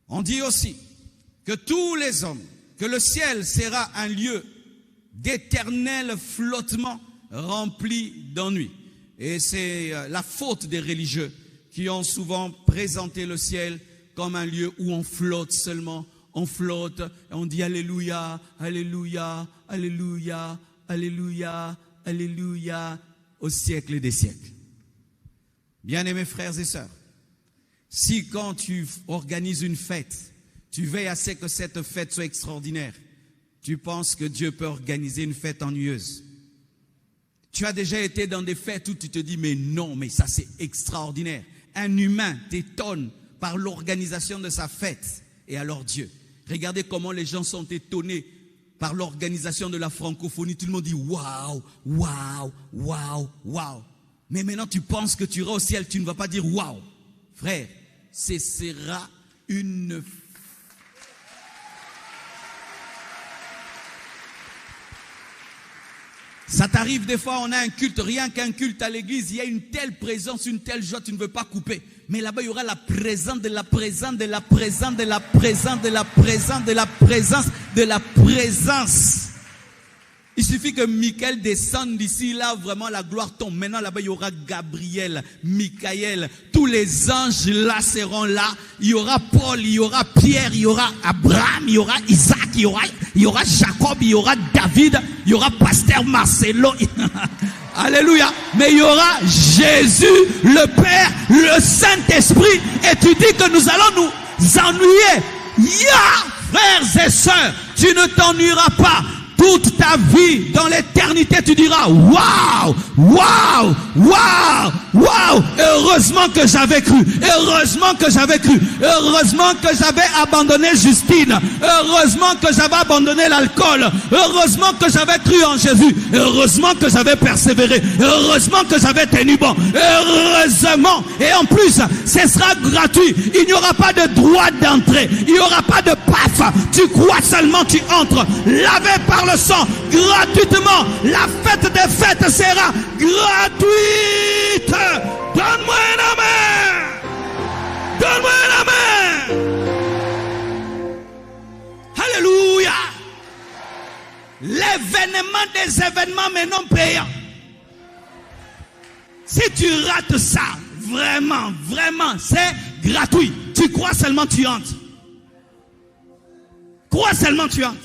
On dit aussi que tous les hommes, que le ciel sera un lieu d'éternel flottement rempli d'ennui. Et c'est la faute des religieux qui ont souvent présenté le ciel comme un lieu où on flotte seulement. On flotte, et on dit Alléluia, Alléluia, Alléluia, Alléluia, Alléluia, au siècle des siècles. Bien-aimés frères et sœurs, si quand tu organises une fête, tu veilles à ce que cette fête soit extraordinaire, tu penses que Dieu peut organiser une fête ennuyeuse. Tu as déjà été dans des fêtes où tu te dis, mais non, mais ça c'est extraordinaire. Un humain t'étonne par l'organisation de sa fête. Et alors Dieu, regardez comment les gens sont étonnés par l'organisation de la francophonie. Tout le monde dit, waouh, waouh, waouh, waouh. Mais maintenant tu penses que tu iras au ciel, tu ne vas pas dire waouh. Frère, ce sera une fête. Ça t'arrive des fois, on a un culte, rien qu'un culte à l'église, il y a une telle présence, une telle joie, tu ne veux pas couper. Mais là-bas, il y aura la présence de la présence, de la présence, de la présence, de la présence, de la présence, de la présence. Il suffit que Michael descende d'ici, là, vraiment la gloire tombe. Maintenant, là-bas, il y aura Gabriel, Michael, tous les anges là seront là. Il y aura Paul, il y aura Pierre, il y aura Abraham, il y aura Isaac, il y aura Jacob, il y aura David, il y aura Pasteur Marcelo. Alléluia. Mais il y aura Jésus, le Père, le Saint-Esprit. Et tu dis que nous allons nous ennuyer. Frères et sœurs, tu ne t'ennuieras pas. Toute ta vie, dans l'éternité, tu diras, waouh, waouh, waouh, waouh. Heureusement que j'avais cru. Heureusement que j'avais cru. Heureusement que j'avais abandonné Justine. Heureusement que j'avais abandonné l'alcool. Heureusement que j'avais cru en Jésus. Heureusement que j'avais persévéré. Heureusement que j'avais tenu bon. Heureusement. Et en plus, ce sera gratuit. Il n'y aura pas de droit d'entrée. Il n'y aura pas de paf. Tu crois seulement, tu entres. Lavé par le sang, gratuitement. La fête des fêtes sera gratuite. Donne-moi un amen. Donne-moi un amen. Alléluia. L'événement des événements mais non payants. Si tu rates ça, vraiment, vraiment, c'est gratuit. Tu crois seulement, tu entres. Crois seulement, tu entres.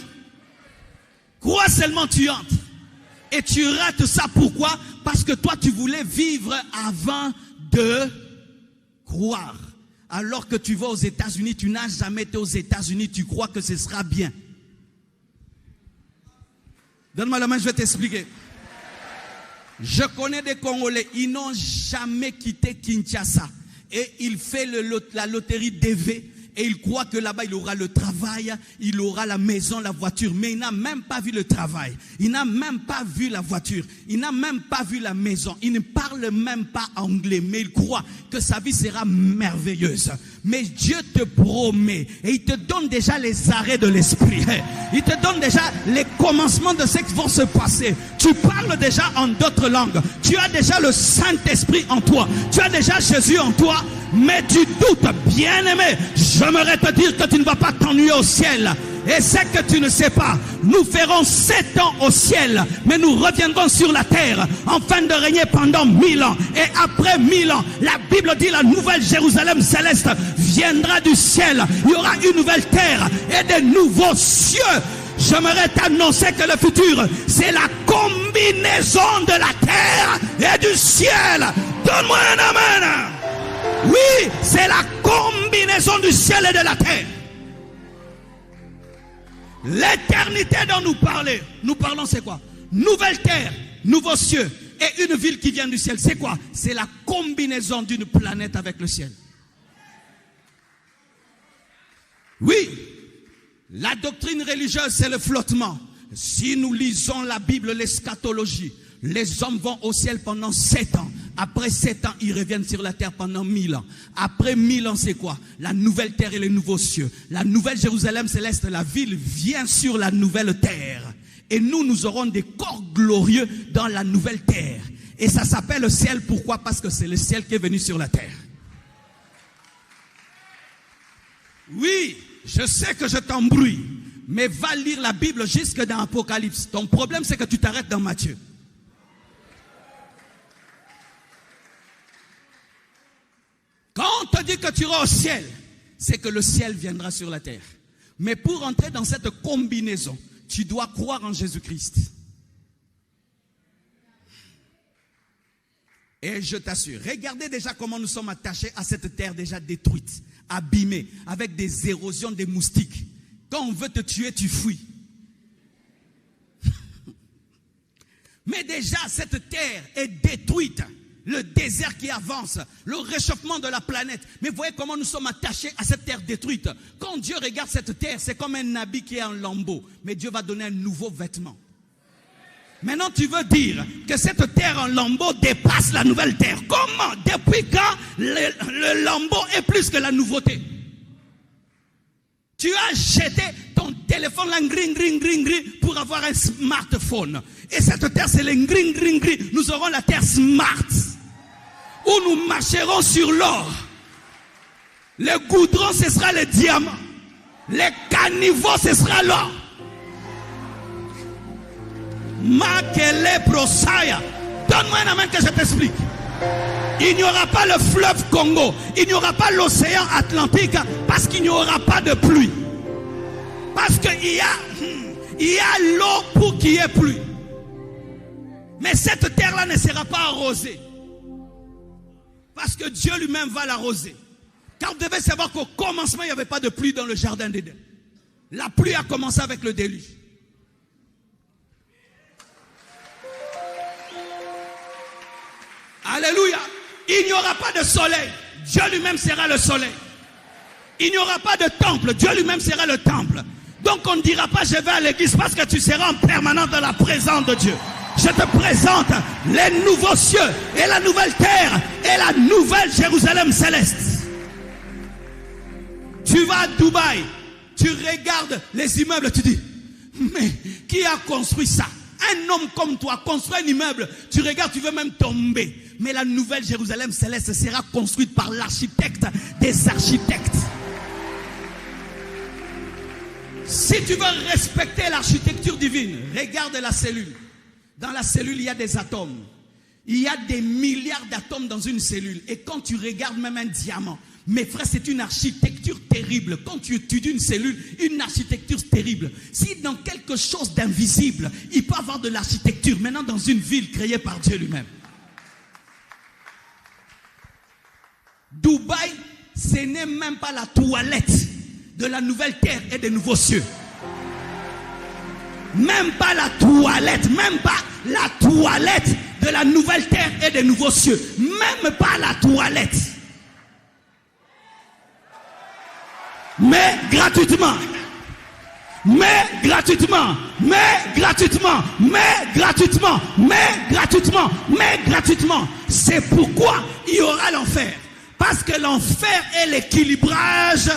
Crois seulement, tu entres. Et tu rates ça, pourquoi? Parce que toi, tu voulais vivre avant de croire. Alors que tu vas aux États-Unis, tu n'as jamais été aux États-Unis, tu crois que ce sera bien. Donne-moi la main, je vais t'expliquer. Je connais des Congolais, ils n'ont jamais quitté Kinshasa. Et ils font la loterie DV. Et il croit que là-bas, il aura le travail, il aura la maison, la voiture. Mais il n'a même pas vu le travail. Il n'a même pas vu la voiture. Il n'a même pas vu la maison. Il ne parle même pas anglais. Mais il croit que sa vie sera merveilleuse. Mais Dieu te promet. Et il te donne déjà les arrêts de l'esprit. Il te donne déjà les commencements de ce qui vont se passer. Tu parles déjà en d'autres langues. Tu as déjà le Saint-Esprit en toi. Tu as déjà Jésus en toi. Mais tu doutes, bien-aimé. J'aimerais te dire que tu ne vas pas t'ennuyer au ciel. Et c'est que tu ne sais pas. Nous ferons 7 ans au ciel. Mais nous reviendrons sur la terre. Afin de régner pendant 1000 ans. Et après 1000 ans, la Bible dit la nouvelle Jérusalem céleste viendra du ciel. Il y aura une nouvelle terre et des nouveaux cieux. J'aimerais t'annoncer que le futur, c'est la combinaison de la terre et du ciel. Donne-moi un amen. Oui, c'est la combinaison du ciel et de la terre. L'éternité dont nous parlons c'est quoi? Nouvelle terre, nouveaux cieux et une ville qui vient du ciel. C'est quoi? C'est la combinaison d'une planète avec le ciel. Oui, la doctrine religieuse c'est le flottement. Si nous lisons la Bible, l'eschatologie, les hommes vont au ciel pendant 7 ans. Après 7 ans, ils reviennent sur la terre pendant 1000 ans. Après 1000 ans, c'est quoi? La nouvelle terre et les nouveaux cieux. La nouvelle Jérusalem céleste, la ville vient sur la nouvelle terre. Et nous aurons des corps glorieux dans la nouvelle terre. Et ça s'appelle le ciel. Pourquoi? Parce que c'est le ciel qui est venu sur la terre. Oui, je sais que je t'embrouille, mais va lire la Bible jusque dans Apocalypse. Ton problème, c'est que tu t'arrêtes dans Matthieu. Quand on te dit que tu iras au ciel, c'est que le ciel viendra sur la terre. Mais pour entrer dans cette combinaison, tu dois croire en Jésus-Christ. Et je t'assure, regardez déjà comment nous sommes attachés à cette terre déjà détruite, abîmée, avec des érosions, des moustiques. Quand on veut te tuer, tu fuis. Mais déjà, cette terre est détruite. Le désert qui avance, le réchauffement de la planète. Mais voyez comment nous sommes attachés à cette terre détruite. Quand Dieu regarde cette terre, c'est comme un habit qui est en lambeau. Mais Dieu va donner un nouveau vêtement. Maintenant, tu veux dire que cette terre en lambeau dépasse la nouvelle terre. Comment? Depuis quand le lambeau est plus que la nouveauté? Tu as jeté ton téléphone là, gring, gring, gring, gring, pour avoir un smartphone. Et cette terre, c'est le gring, gring, gring. Nous aurons la terre smart, où nous marcherons sur l'or. Le goudron, ce sera le diamant. Les caniveaux, ce sera l'or. Makele Brosaya. Donne-moi un amen que je t'explique. Il n'y aura pas le fleuve Congo. Il n'y aura pas l'océan Atlantique parce qu'il n'y aura pas de pluie. Parce qu'il y a l'eau pour qu'il y ait pluie. Mais cette terre-là ne sera pas arrosée. Parce que Dieu lui-même va l'arroser. Car vous devez savoir qu'au commencement, il n'y avait pas de pluie dans le jardin d'Éden. La pluie a commencé avec le déluge. Alléluia. Il n'y aura pas de soleil. Dieu lui-même sera le soleil. Il n'y aura pas de temple. Dieu lui-même sera le temple. Donc on ne dira pas je vais à l'église parce que tu seras en permanence dans la présence de Dieu. Je te présente les nouveaux cieux et la nouvelle terre et la nouvelle Jérusalem céleste. Tu vas à Dubaï, tu regardes les immeubles, tu dis, mais qui a construit ça? Un homme comme toi construit un immeuble, tu regardes, tu veux même tomber. Mais la nouvelle Jérusalem céleste sera construite par l'architecte des architectes. Si tu veux respecter l'architecture divine, regarde la cellule. Dans la cellule, il y a des atomes. Il y a des milliards d'atomes dans une cellule. Et quand tu regardes même un diamant, mes frères, c'est une architecture terrible. Quand tu étudies une cellule, une architecture terrible. Si dans quelque chose d'invisible, il peut y avoir de l'architecture, maintenant dans une ville créée par Dieu lui-même. Dubaï, ce n'est même pas la toilette de la nouvelle terre et des nouveaux cieux. Même pas la toilette, même pas la toilette de la nouvelle terre et des nouveaux cieux. Même pas la toilette. Mais gratuitement. Mais gratuitement. Mais gratuitement. Mais gratuitement. Mais gratuitement. Mais gratuitement. C'est pourquoi il y aura l'enfer. Parce que l'enfer est l'équilibrage